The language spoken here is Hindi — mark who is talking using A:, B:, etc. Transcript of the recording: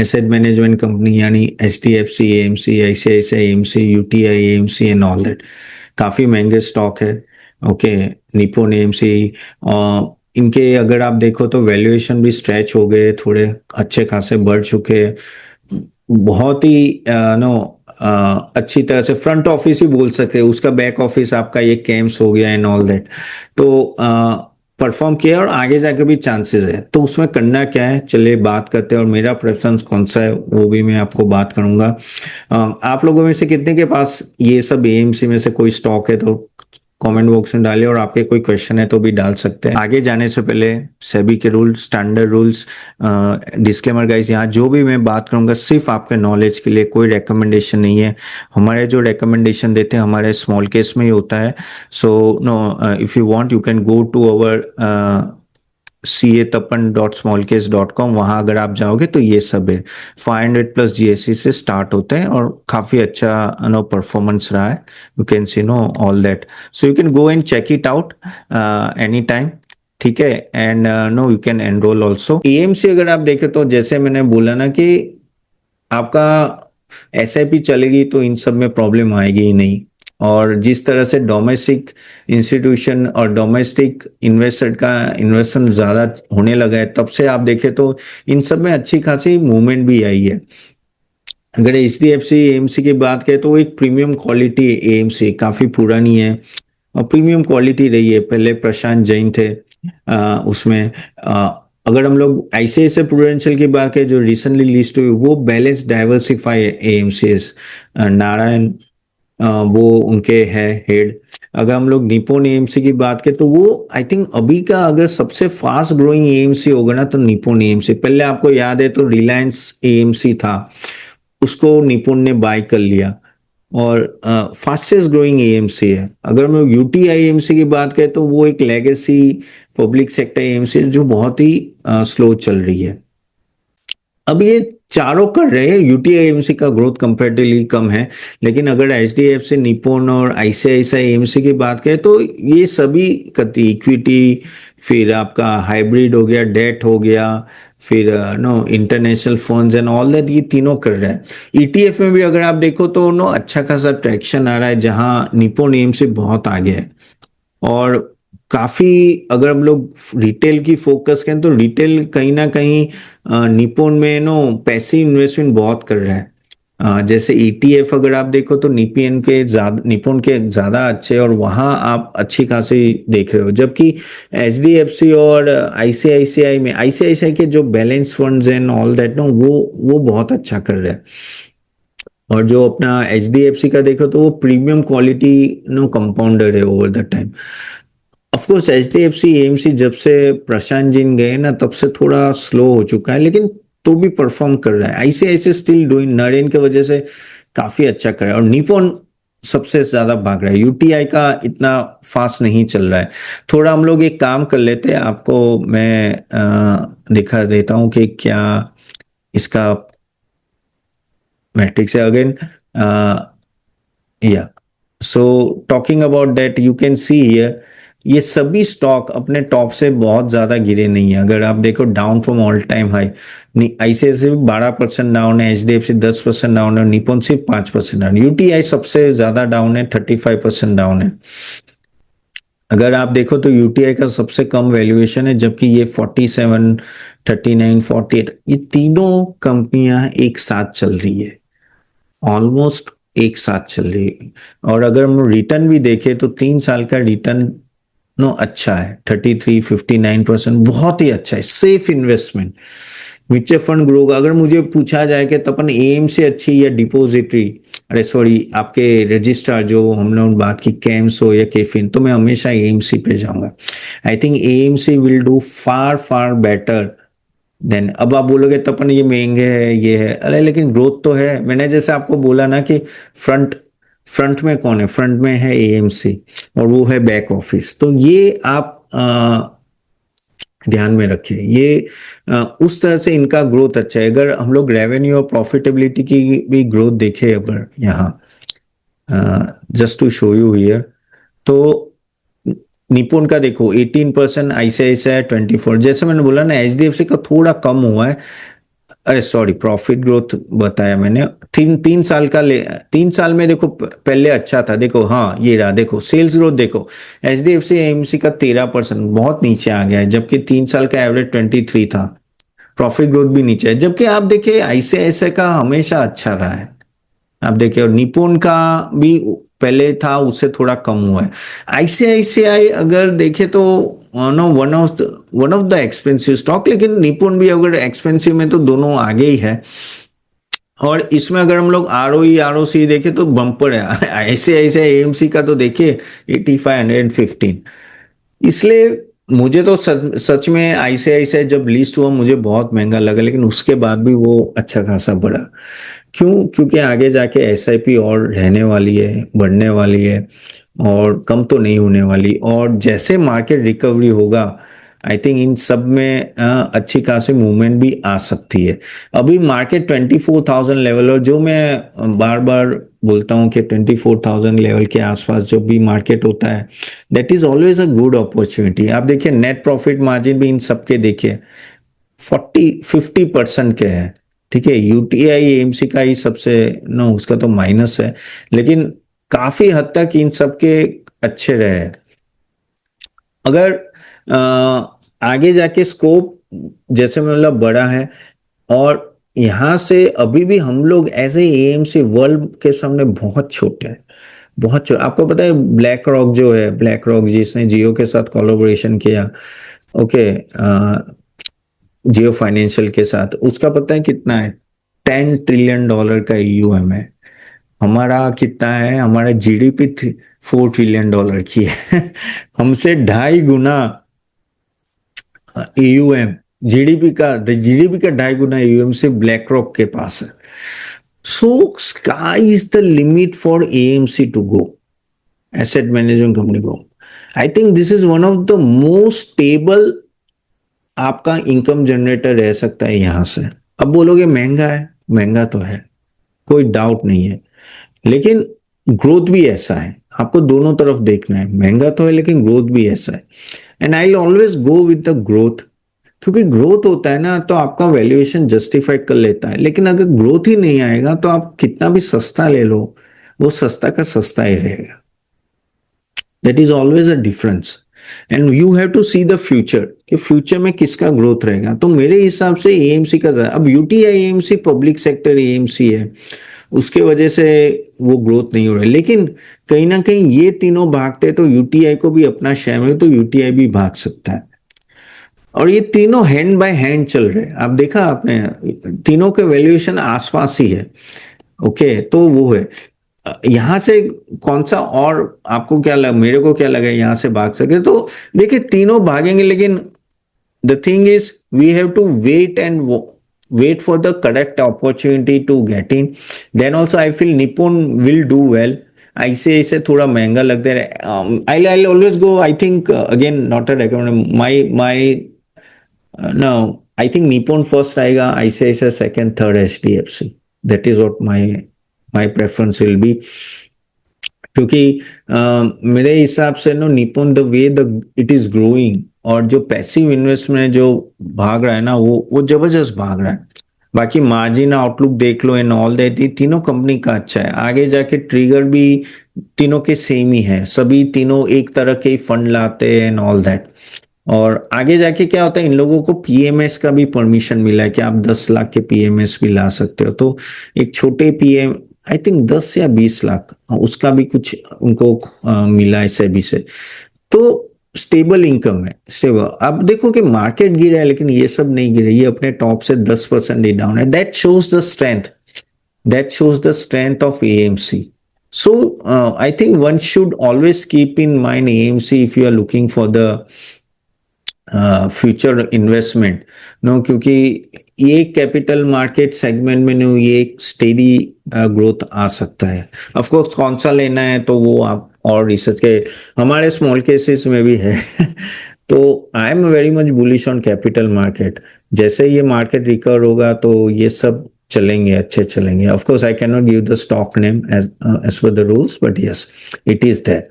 A: एसेट मैनेजमेंट कंपनी यानी HDFC AMC, ICICI AMC, UTI AMC and all that काफ़ी महंगे स्टॉक है। ओके, निप्पॉन AMC इनके अगर आप देखो तो वैल्यूएशन भी स्ट्रेच हो गए, थोड़े अच्छे खासे बढ़ चुके हैं। बहुत ही नो अच्छी तरह से फ्रंट ऑफिस ही बोल सकते हैं, उसका बैक ऑफिस आपका ये कैम्स हो गया एंड ऑल दैट, तो परफॉर्म किया और आगे जाके भी चांसेस है। तो उसमें करना क्या है, चलिए बात करते हैं, और मेरा प्रेफरेंस कौन सा है वो भी मैं आपको बात करूंगा। आप लोगों में से कितने के पास ये सब AMC में से कोई स्टॉक है तो कमेंट बॉक्स में डालिए, और आपके कोई क्वेश्चन है तो भी डाल सकते हैं। आगे जाने से पहले सेबी के rules, standard rules, disclaimer guys, यहाँ जो भी मैं बात करूंगा सिर्फ आपके नॉलेज के लिए, कोई रिकमेंडेशन नहीं है। हमारे जो रिकमेंडेशन देते हैं हमारे स्मॉल केस में ही होता है। So no, if you want you can go to our CA tapan.smallcase.com, वहां अगर आप जाओगे तो ये सब है। 500 प्लस GSC से स्टार्ट होते हैं और काफी अच्छा नो परफॉर्मेंस रहा है। You can see no all that, so you can go and check it out any time, ठीक है। And no you can enrol also. AMC अगर आप देखें तो जैसे मैंने बोला ना कि आपका SIP चलेगी तो इन सब में प्रॉब्लम आएगी ही नहीं। और जिस तरह से डोमेस्टिक इंस्टीट्यूशन और डोमेस्टिक इन्वेस्टर का इन्वेस्टमेंट ज़्यादा होने लगा है, तब से आप देखें तो इन सब में अच्छी खासी मूवमेंट भी आई है। अगर HDFC AMC की बात करें तो वो एक प्रीमियम क्वालिटी AMC, काफ़ी पुरानी है और प्रीमियम क्वालिटी रही है। पहले प्रशांत जैन थे उसमें। अगर हम लोग ICICI प्रूडेंशियल की बात करें जो रिसेंटली लिस्ट हुई, वो बैलेंस डाइवर्सिफाई AMCs, नारायण वो उनके है हेड। अगर हम लोग निप्पॉन AMC की बात करें तो वो आई थिंक अभी का अगर सबसे फास्ट ग्रोइंग AMC होगा ना तो निप्पॉन AMC। पहले आपको याद है तो रिलायंस AMC था, उसको निप्पॉन ने बाय कर लिया और फास्टेस्ट ग्रोइंग AMC है। अगर मैं UTI AMC की बात करें तो वो एक लेगेसी पब्लिक सेक्टर AMC है जो बहुत ही स्लो चल रही है। अब ये चारों कर रहे हैं, UTI AMC का ग्रोथ कंपेरेटिवली कम है, लेकिन अगर HDFC, निप्पॉन और ICICI AMC की बात करें तो ये सभी करती, इक्विटी, फिर आपका हाइब्रिड हो गया, डेट हो गया, फिर no international funds and all that, ये तीनों कर रहा है। ETF में भी अगर आप देखो तो नो अच्छा खासा ट्रैक्शन आ रहा है, जहां निप्पॉन AMC बहुत आगे है। और काफी अगर हम लोग रिटेल की फोकस करें तो रिटेल कहीं ना कहीं निप्पॉन में नो पैसिव इन्वेस्टमेंट बहुत कर रहा है। जैसे ETF अगर आप देखो तो निप्पॉन के ज्यादा अच्छे, और वहां आप अच्छी खासी देख रहे हो। जबकि HDFC और ICICI में, ICICI के जो balance funds and all that no वो बहुत अच्छा कर रहे हैं। और जो अपना HDFC का देखो तो वो प्रीमियम क्वालिटी नो कंपाउंडर है over the time. Of course HDFC AMC जब से प्रशांत जी गए ना तब से थोड़ा स्लो हो चुका है, लेकिन तो भी परफॉर्म कर रहा है। ICICI स्टिल डूइंग, नरेन की वजह से काफी अच्छा कर रहा है। और निप्पॉन सबसे ज्यादा भाग रहा है, UTI का इतना फास्ट नहीं चल रहा है। थोड़ा हम लोग एक काम कर लेते हैं, आपको मैं दिखा देता हूँ कि क्या इसका मैट्रिक्स है अगेन। या so talking about that you can see here, ये सभी स्टॉक अपने टॉप से बहुत ज्यादा गिरे नहीं है। अगर आप देखो down from all time high, ICICI 12% down है, HDFC 10% डाउन है, निप्पॉन सिर्फ 5% डाउन, UTI सबसे ज्यादा डाउन है, 35% डाउन है। अगर आप देखो तो UTI का सबसे कम वैल्यूएशन है, जबकि ये 47, 39, 48, ये तीनों कंपनियां एक साथ चल रही है, ऑलमोस्ट एक साथ चल रही है। और अगर हम रिटर्न भी देखें तो 3 साल का रिटर्न नो अच्छा है, 33-59%, बहुत ही अच्छा है, safe investment. Mutual fund grow, अगर मुझे पूछा जाए कि तपन AMC अच्छी या डिपोजिटरी, अरे सॉरी आपके रजिस्ट्रार जो हम लोग बात की कैम्स हो या केफिन, तो मैं हमेशा AMC पे जाऊंगा। I think AMC will do far far better than. अब आप बोलोगे तपन ये महंगे है ये है, अरे लेकिन ग्रोथ तो है। मैंने जैसे आपको बोला ना कि फ्रंट फ्रंट में कौन है, फ्रंट में है AMC और वो है बैक ऑफिस। तो ये आप ध्यान में रखें, ये उस तरह से इनका ग्रोथ अच्छा है। अगर हम लोग रेवेन्यू और प्रॉफिटेबिलिटी की भी ग्रोथ देखें अगर यहाँ, just to show you here, तो निपुण का देखो 18%, ICICI 24, जैसे मैंने बोला ना HDFC का थोड़ा कम हुआ है, अरे सॉरी, प्रॉफिट ग्रोथ बताया मैंने। 3 साल का 3 साल में देखो पहले अच्छा था, देखो हाँ ये रहा, देखो सेल्स ग्रोथ देखो, एचडीएफसी एएमसी का 13% बहुत नीचे आ गया है, जबकि 3 साल का एवरेज 23 था। प्रॉफिट ग्रोथ भी नीचे है, जबकि आप देखिए आईसीआईसीआई का हमेशा अच्छा रहा है। आप देखिए, और निपुण का भी पहले था, उससे थोड़ा कम हुआ है। आईसीआईसीआई अगर देखे तो no one of the expensive stock, लेकिन निपुण भी अगर एक्सपेंसिव में तो दोनों आगे ही है। और इसमें अगर हम लोग आरओई आरओसी देखें तो बम्पर है। आईसीआईसीआई एएमसी का तो देखिए 8515। इसलिए मुझे तो सच में आईसीआईसीआई जब लिस्ट हुआ मुझे बहुत महंगा लगा, लेकिन उसके बाद भी वो अच्छा खासा बढ़ा। क्यों? क्योंकि आगे जाके एसआईपी और रहने वाली है, बढ़ने वाली है, और कम तो नहीं होने वाली। और जैसे मार्केट रिकवरी होगा, आई थिंक इन सब में अच्छी खासी मूवमेंट भी आ सकती है। अभी मार्केट 24,000 लेवल, और जो मैं बार बार बोलता हूँ कि 24,000 लेवल के आसपास जब भी मार्केट होता है, that is always a good opportunity. आप देखिए नेट प्रॉफिट मार्जिन भी इन सबके देखिए 50% के हैं। ठीक है, यूटीआई एएमसी का ही सबसे नो, उसका तो माइनस है, लेकिन काफी हद तक इन सबके अच्छे रहे हैं। अगर आगे जाके स्कोप जैसे मतलब बड़ा है, और यहां से अभी भी हम लोग एज ए एएमसी वर्ल्ड के सामने बहुत छोटे हैं, बहुत छोटे। आपको पता है ब्लैक रॉक जो है, ब्लैक रॉक जिसने जियो के साथ कोलैबोरेशन किया, ओके, जियो फाइनेंशियल के साथ, उसका पता है कितना है? $10 ट्रिलियन का ईयूएम है। हमारा कितना है? हमारा जीडीपी $4 ट्रिलियन की है। हमसे 2.5 गुना ईयूएम, जीडीपी का 2.5 गुना ईयूएम से ब्लैक रॉक के पास है। So sky is the limit for AMC to go, asset management company को। I think this is one of the most stable आपका इनकम जनरेटर रह सकता है यहां से। अब बोलोगे महंगा है, महंगा तो है, कोई डाउट नहीं है, लेकिन ग्रोथ भी ऐसा है, आपको दोनों तरफ देखना है। महंगा तो है लेकिन ग्रोथ भी ऐसा है, and I always go with the growth. क्योंकि ग्रोथ होता है ना तो आपका वैल्यूएशन जस्टिफाई कर लेता है, लेकिन अगर ग्रोथ ही नहीं आएगा तो आप कितना भी सस्ता ले लो, वो सस्ता का सस्ता ही रहेगा। That is always a difference, and you have to see the future कि फ्यूचर में किसका ग्रोथ रहेगा। तो मेरे हिसाब से एएमसी का, अब UTI AMC public sector AMC है, उसके वजह से वो ग्रोथ नहीं हो रहा है, लेकिन कहीं ना कहीं ये तीनों भागते तो यूटीआई को भी अपना शेयर में, तो यूटीआई भी भाग सकता है। और ये तीनों हैंड बाय हैंड चल रहे हैं, आप देखा आपने, तीनों के वैल्यूएशन आसपास ही है। ओके, तो वो है। यहां से कौन सा, और आपको क्या लगा, मेरे को क्या लगा यहां से भाग सके, तो देखिए तीनों भागेंगे, लेकिन the thing is we have to wait for the correct opportunity to get in. Then also I feel Nippon will do well. ऐसे थोड़ा महंगा लगता है। I'll always go, I think, again not a recommend, my no, I think Nippon first आएगा, ICICI second, third HDFC. That is what my preference will be। क्योंकि मेरे हिसाब से नो, निपुण the way the it is growing, और जो पैसिव इन्वेस्टमेंट जो भाग रहा है ना, वो जबरदस्त भाग रहा है। बाकी मार्जिन आउटलुक देख लो एंड ऑल दैट, तीनों कंपनी का अच्छा है। आगे जाके ट्रिगर भी तीनों के सेम ही है, सभी तीनों एक तरह के ही फंड लाते हैं एंड ऑल दैट। और आगे जाके क्या होता है, इन लोगों को पीएमएस का भी परमिशन मिला है कि आप 10 लाख के पीएमएस भी ला सकते हो। तो एक छोटे पीएम, आई थिंक 10 या 20 लाख, उसका भी कुछ उनको मिला है सेबी से। तो स्टेबल इनकम है, स्टेबल। अब देखो कि मार्केट गिरा है, लेकिन ये सब नहीं गिरे, ये अपने टॉप से 10% ही डाउन है। That shows the strength, that shows the strength of AMC. So I think one should always keep in mind AMC if you are looking for the future investment no, क्योंकि ये कैपिटल मार्केट सेगमेंट में नो, ये एक स्टेडी ग्रोथ आ सकता है। ऑफ कोर्स कौन सा लेना है तो वो आप और रिसर्च के, हमारे स्मॉल केसेस में भी है। तो I am very much bullish on capital market. जैसे ये मार्केट रिकवर होगा तो ये सब चलेंगे, अच्छे चलेंगे। Of course I can not give the stock name as per the rules, but yes it is that.